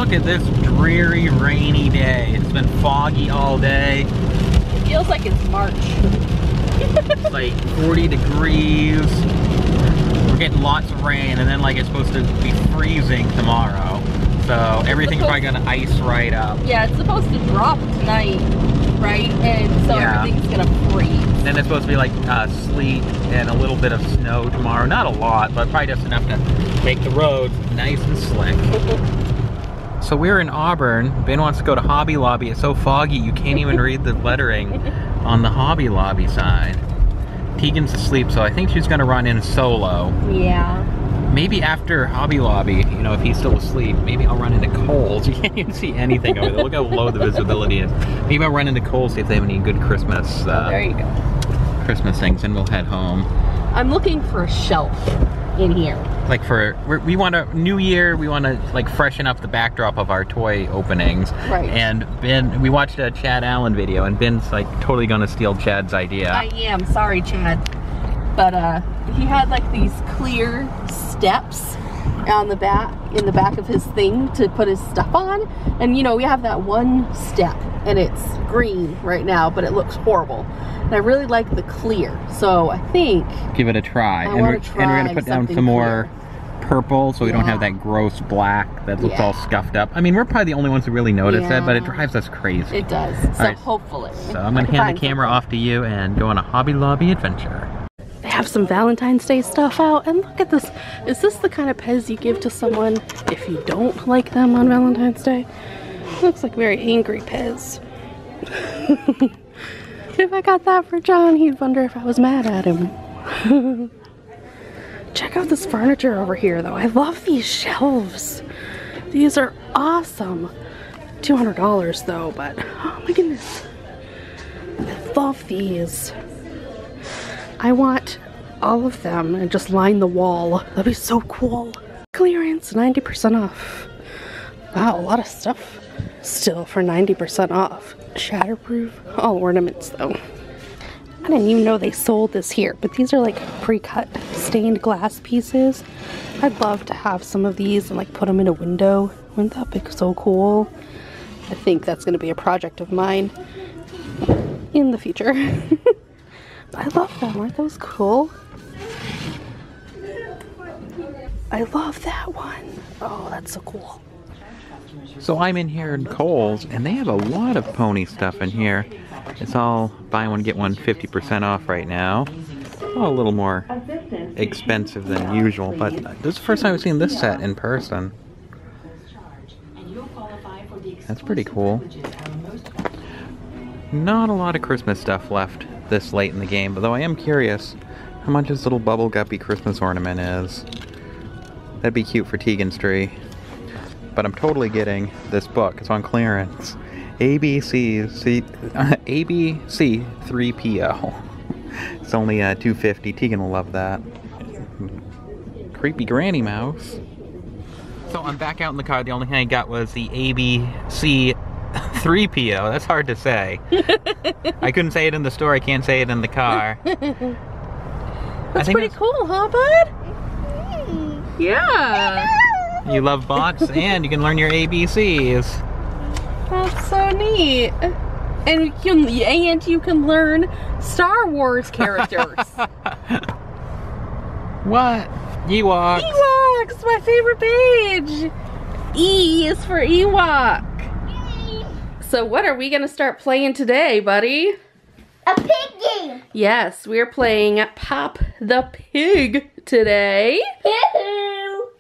look at this dreary, rainy day. It's been foggy all day. It feels like it's March. It's like 40 degrees. We're getting lots of rain, and then like it's supposed to be freezing tomorrow. So everything's probably gonna ice right up. Yeah, it's supposed to drop tonight, right? And so everything's gonna freeze. Then it's supposed to be like sleet and a little bit of snow tomorrow. Not a lot, but probably just enough to make the roads nice and slick. So we're in Auburn. Ben wants to go to Hobby Lobby. It's so foggy you can't even read the lettering on the Hobby Lobby side. Teagan's asleep, so I think she's gonna run in solo. Yeah. Maybe after Hobby Lobby, you know, if he's still asleep, maybe I'll run into Khols. You can't even see anything over there. Look how low the visibility is. Maybe I'll run into Khols, see if they have any good Christmas there you go. Christmas things, and we'll head home. I'm looking for a shelf in here. Like we want a new year, we want to like freshen up the backdrop of our toy openings. Right. And Ben, we watched a Chad Allen video, and Ben's like totally gonna steal Chad's idea. I am, sorry Chad. But he had like these clear steps on the back, in the back of his thing to put his stuff on. And you know, we have that one step and it's green right now, but it looks horrible. And I really like the clear, so I think give it a try. And we're gonna put down some more purple, so we don't have that gross black that looks all scuffed up. I mean, we're probably the only ones who really notice it, but it drives us crazy. It does. So hopefully. So I'm gonna hand the camera off to you and go on a Hobby Lobby adventure. They have some Valentine's Day stuff out, and look at this. Is this the kind of Pez you give to someone if you don't like them on Valentine's Day? Looks like very angry Pez. If I got that for John, he'd wonder if I was mad at him. Check out this furniture over here, though. I love these shelves. These are awesome. $200 though, but oh my goodness. I love these. I want all of them and just line the wall. That'd be so cool. Clearance, 90% off. Wow, a lot of stuff still for 90% off. Shatterproof, all ornaments though. I didn't even know they sold this here, but these are like pre-cut stained glass pieces. I'd love to have some of these and like put them in a window. Wouldn't that be so cool? I think that's gonna be a project of mine in the future. I love them, aren't those cool? I love that one. Oh, that's so cool. So I'm in here in Khols, and they have a lot of pony stuff in here. It's all buy one, get one 50% off right now. Oh, a little more expensive than usual, but this is the first time I've seen this set in person. That's pretty cool. Not a lot of Christmas stuff left this late in the game, although I am curious how much this little bubble guppy Christmas ornament is. That'd be cute for Teagan's tree. But I'm totally getting this book. It's on clearance. ABC 3PO. It's only $2.50. Teagan will love that. Creepy Granny Mouse. So I'm back out in the car. The only thing I got was the ABC 3PO. That's hard to say. I couldn't say it in the store. I can't say it in the car. That's pretty cool, huh, bud? Yeah. You love bots, and you can learn your ABCs. That's so neat. And you can learn Star Wars characters. What? Ewoks. Ewoks, my favorite page. E is for Ewok. So what are we gonna start playing today, buddy? A pig game. Yes, we're playing Pop the Pig today.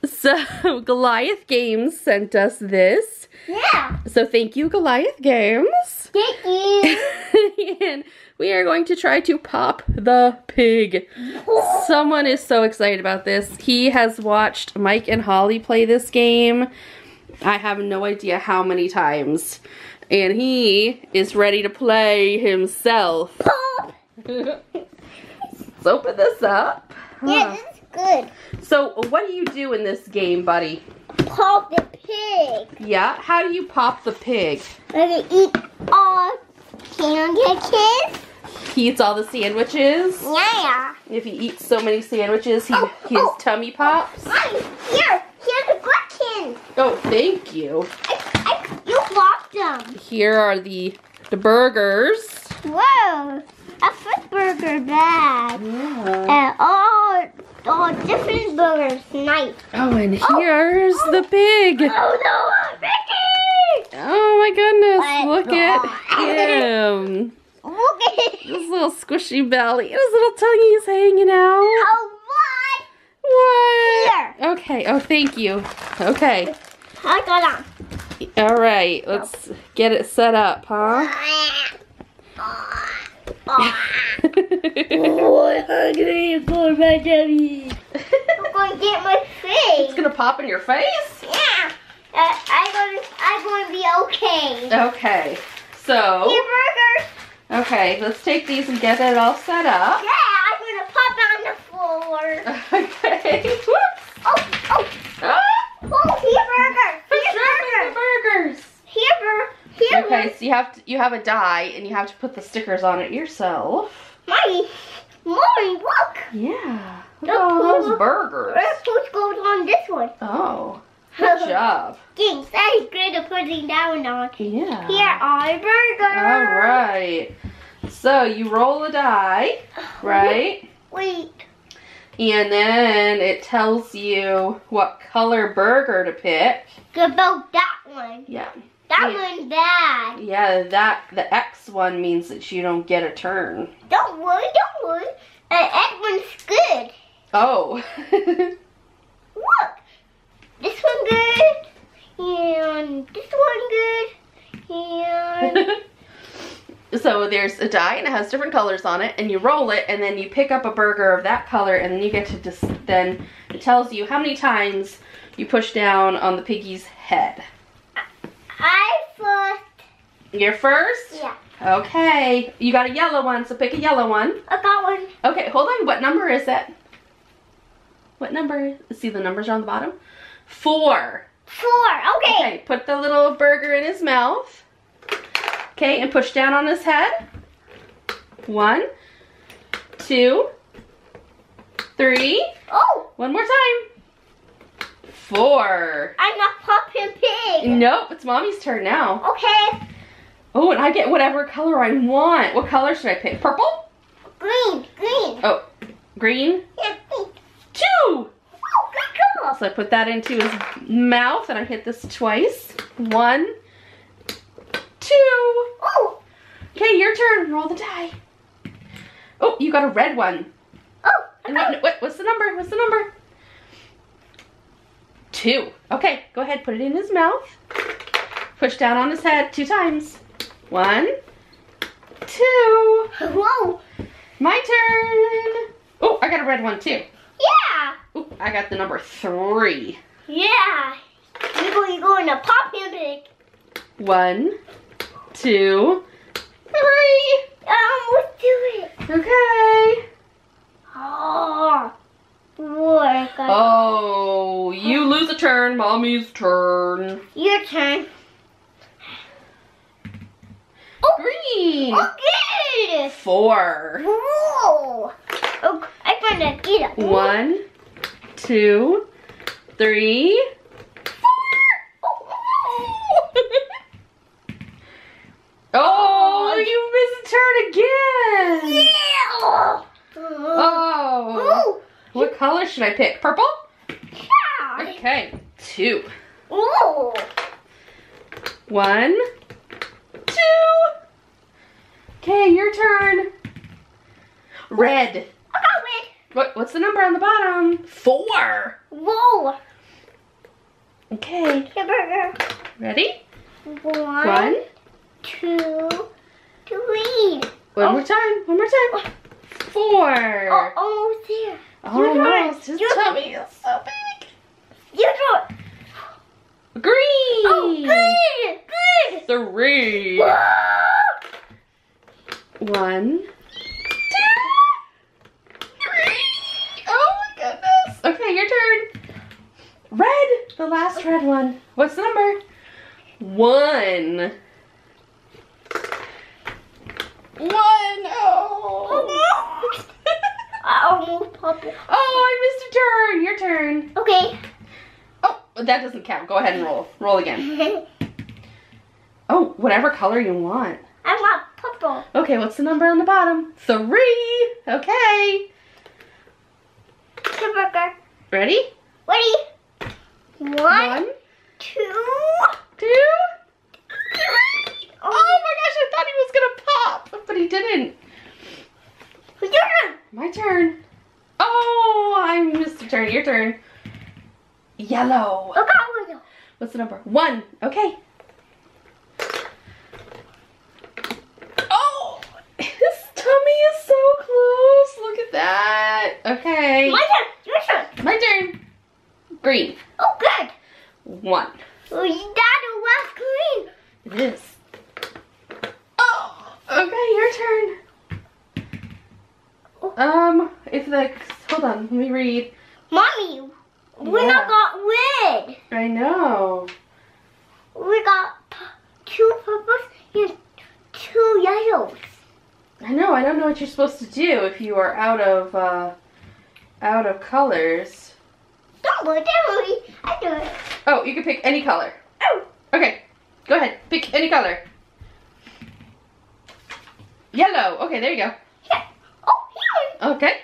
So Goliath Games sent us this. Yeah. So thank you, Goliath Games. Thank you. And we are going to try to pop the pig. Someone is so excited about this. He has watched Mike and Holly play this game. I have no idea how many times. And he is ready to play himself. Pop. Let's open this up. Yeah, this is good. So what do you do in this game, buddy? Pop the pig. Yeah? How do you pop the pig? We're gonna eat all sandwiches. He eats all the sandwiches? Yeah. If he eats so many sandwiches, his tummy pops? Here's a question. Oh, thank you. You locked them. Here are the burgers. Whoa, a foot burger bag. Yeah. And all different burgers. Nice. Oh, and here's the pig. Oh no, Ricky! Oh my goodness, Oh, look at him. Look at it. His little squishy belly. His little tongue's hanging out. Oh, What? Here. Okay, oh, thank you. Okay. I got on. All right, let's get it set up, huh? Oh, I'm hungry for my tummy. I'm going to get my face. It's gonna pop in your face? Yeah. I'm going to be okay. Okay, so. Here, burgers. Okay, let's take these and get it all set up. Yeah, I'm going to pop on the floor. Okay. Whoops. Oh. Ah, Oh, here, burger. what's Here, wrong with burger. the burgers? Here, Okay, so you have a die and you have to put the stickers on it yourself. Mommy, look. Yeah. Look at all those burgers. What goes on this one? Oh, good job. Thanks, that is good at putting down on. Yeah. Here are burgers. All right. So you roll a die, right? Wait. And then it tells you what color burger to pick. About that one. Yeah. That Yeah. one's bad. Yeah, the X one means that you don't get a turn. Don't worry. That one's good. Oh. Look. This one good. And this one good. And So there's a die and it has different colors on it, and you roll it and then you pick up a burger of that color, and then you get to then it tells you how many times you push down on the piggy's head. I first. You're first? Yeah. Okay. You got a yellow one, so pick a yellow one. I got one. Okay, hold on. What number is it? What number? See, the numbers are on the bottom. 4. 4. Okay. Okay, put the little burger in his mouth. Okay, and push down on his head. 1, 2, 3. Oh, One more time. 4. I'm not popping pig. Nope, it's Mommy's turn now. Okay. Oh, and I get whatever color I want. What color should I pick? Purple? Green. Oh, green? Yeah, green. 2. Oh, good girl. So I put that into his mouth and I hit this twice. 1, 2. Oh, Okay, your turn. Roll the die. Oh, you got a red one. oh. And what's the number? What's the number? 2. Okay, go ahead. Put it in his mouth. Push down on his head 2 times. 1, 2. Whoa. My turn. Oh, I got a red one too. Yeah. Oh, I got the number 3. Yeah. You're going to pop him pig. 1, 2, 3. Let's do it. Okay. Oh. Work. Oh, you lose a turn. Mommy's turn. Your turn. Green. Okay. 4. Whoa. Oh, I'm gonna get it. 1, 2, 3, 4. Oh, you missed a turn again. Yeah. Oh. What color should I pick? Purple? Yeah. Okay. 2. Oh. 1, 2. Okay, your turn. Red. I got it. What's the number on the bottom? 4. Whoa. Okay. Hamburger. Ready? 1, 2, 3. One more time. One more time. 4. Oh, almost there. Almost. His You- tummy is so big. You do it. Green. Oh, good. 3. Whoa. 1, 2, 3. Oh my goodness. Okay, your turn. Red. The last red one. What's the number? 1. 1. Oh. I almost popped it. Oh, I missed a turn. Your turn. Okay. Oh, that doesn't count. Go ahead and roll. Roll again. Oh, whatever color you want. I want purple. Okay, what's the number on the bottom? 3. Okay. Hamburger. Ready? Ready? 1, 2, 3. Oh my gosh, I thought he was gonna pop, but he didn't. Who's your turn? My turn. Oh, I missed a turn. Your turn. Yellow. Okay. What's the number? 1. Okay. Oh, his tummy is so close. Look at that. Okay. My turn. Your turn. My turn. Green. Oh, good. 1. Oh, you got a left green. It is. Oh, okay, your turn. Hold on, let me read. Mommy, we not got red. I know. We got 2 purples and 2 yellows. I know, I don't know what you're supposed to do if you are out of colors. Don't worry. I do it. Oh, you can pick any color. Oh. Okay, go ahead, pick any color. Yellow, okay, there you go. Yeah. Oh, here. Okay.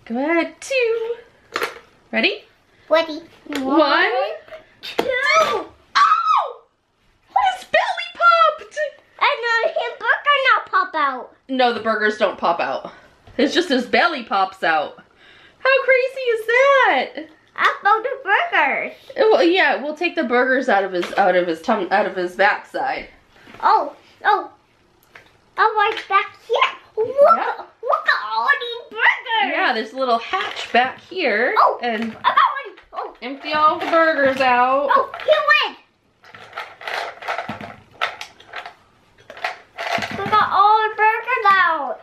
Go ahead, 2. Ready? Ready? 1, 2. Oh! His belly popped! And the hamburger not pop out. No, the burgers don't pop out. It's just his belly pops out. How crazy is that? I found the burgers. Well, yeah, we'll take the burgers out of his backside. Oh. I like back here. Look at all these burgers. Yeah, there's a little hatch back here. Oh, and I got one. Oh, empty all the burgers out. oh, he went. We got all the burgers out.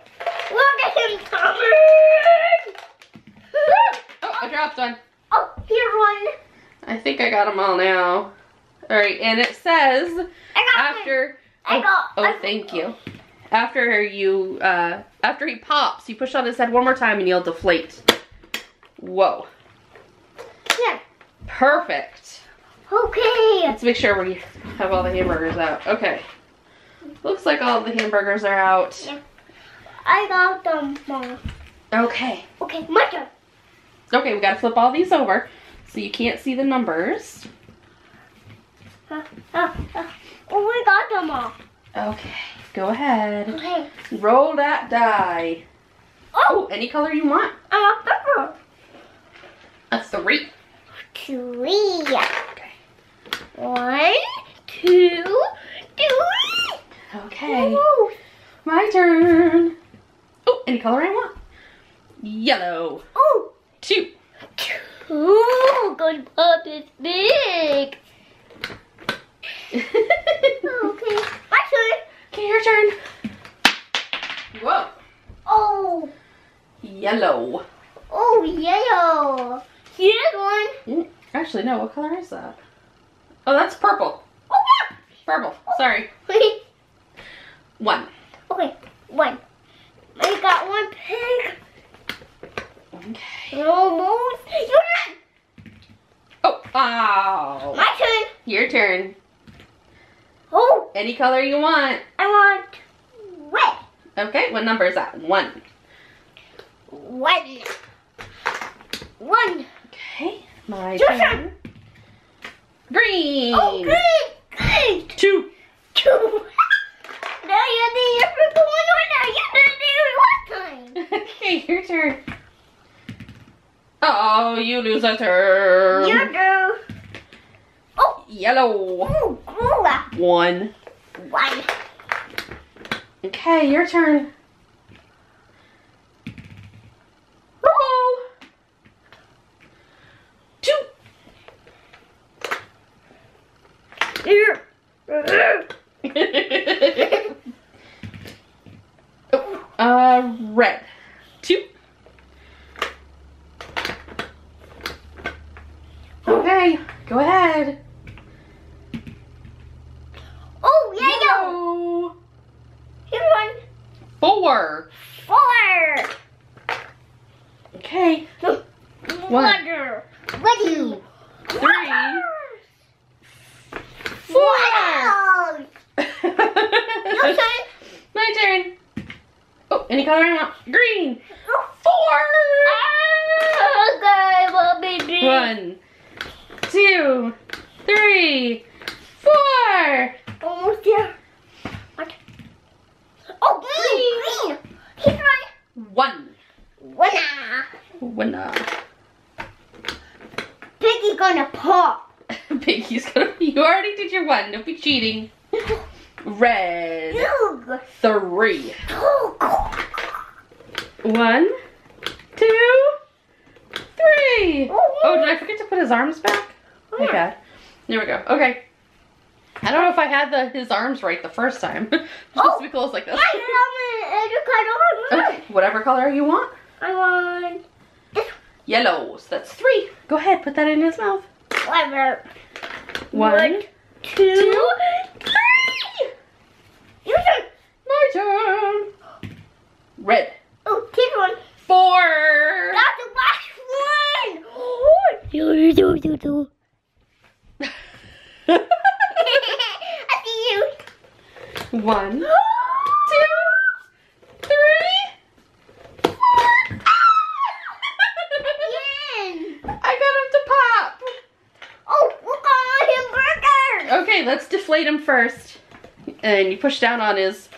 Look at him coming. Oh, I dropped one. Oh, here's one. I think I got them all now. All right, and it says after. Thank you. After he pops, you push on his head one more time and he'll deflate. Whoa. Yeah. Perfect. Okay. Let's make sure we have all the hamburgers out. Okay. Looks like all the hamburgers are out. Yeah. I got them, Mom. Okay. Okay, my turn. Okay, we gotta flip all these over so you can't see the numbers. Oh, we got them all. Okay, go ahead. Okay. Roll that die. Oh, any color you want. I want purple. That's 3. 3. Okay. 1, 2, 3. Okay. Ooh. My turn. Oh, any color I want. Yellow. Oh. 2. 2. Good pop is big. Okay. My turn. Okay, your turn. Whoa. Oh. Yellow. Oh, yellow. Here's one. Actually, no. What color is that? Oh, that's purple. Oh, yeah. Purple. Sorry. 1. Okay, 1. I got 1 pig. Okay. Almost. Your turn. Oh. Ow. My turn. Your turn. Oh. Any color you want. I want red. Okay. What number is that? 1. 1. 1. Okay. My Your turn. turn. Green. Oh, green. 2. 2. Now you're the purple one. Now you're the one time. Okay, your turn. Oh, you lose a turn. Your turn. Oh. Yellow. Oh, cool. 1. 1. Okay, your turn. Purple. 2. Here. Red. 2. Okay, go ahead. Oh, yellow. Here's one. 4. 4. Okay. 1. Ready. 3, 4. Wow. Your turn. My turn. Oh, any color I want. Green. 4. Okay, Mommy. 1, 2, 3, 4. Almost there. What? Oh, green. He's right. 1. Winner. Winner. Piggy gonna pop. Piggy's gonna. You already did your 1. Don't be cheating. Red. Look. 3. Oh, 1, 2, 3. Oh, did I forget to put his arms back? My bad. There we go. Okay. I don't know if I had his arms right the first time. It's supposed to be closed like this. Okay, whatever color you want. I want Yellow. So that's 3. Go ahead, put that in his mouth. whatever. 1, 2, 3. Your turn. My turn. Red. Oh, keep one. 4. That's the last one. Do. I see you. 1, 2, 3, 4. Again. I got him to pop. Oh, look on hamburger. Okay, let's deflate him first. And you push down on his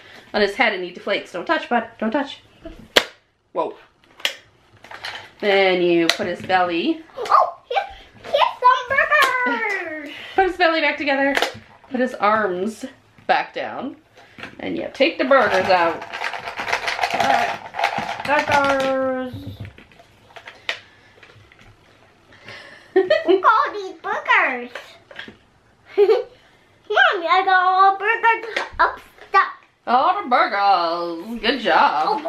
head and he deflates. Don't touch, bud. Don't touch. Whoa. Then you put his belly. Oh, here's some burgers. Put his belly back together. Put his arms back down. And you take the burgers out. Burgers. Look at all these burgers. Mommy, I got all burgers up stuck. All the burgers. Good job.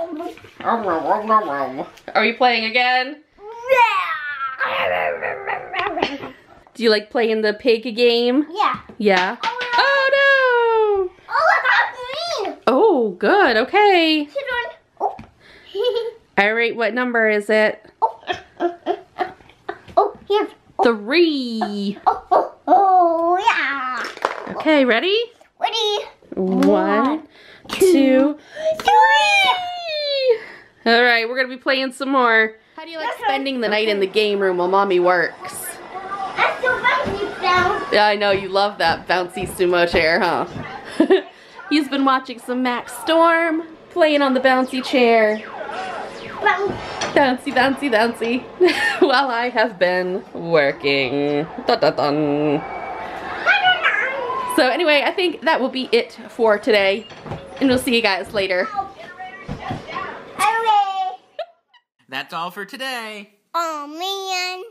Are you playing again? Do you like playing the pig game? Yeah. Yeah. Oh, Oh no! oh, I got green. Oh, good. Okay. Sit on. Oh. All right. What number is it? Oh, here's. 3. Oh, yeah. Okay. Ready? Ready? 1, 2, 3. All right. We're gonna be playing some more. How do you like spending the night in the game room while Mommy works? That's the bouncy sound. Yeah, I know you love that bouncy sumo chair, huh? He's been watching some Max Storm, playing on the bouncy chair. Bouncy, bouncy, bouncy. While I have been working. Dun, dun, dun. So anyway, I think that will be it for today. And we'll see you guys later. Okay. That's all for today. Oh, man.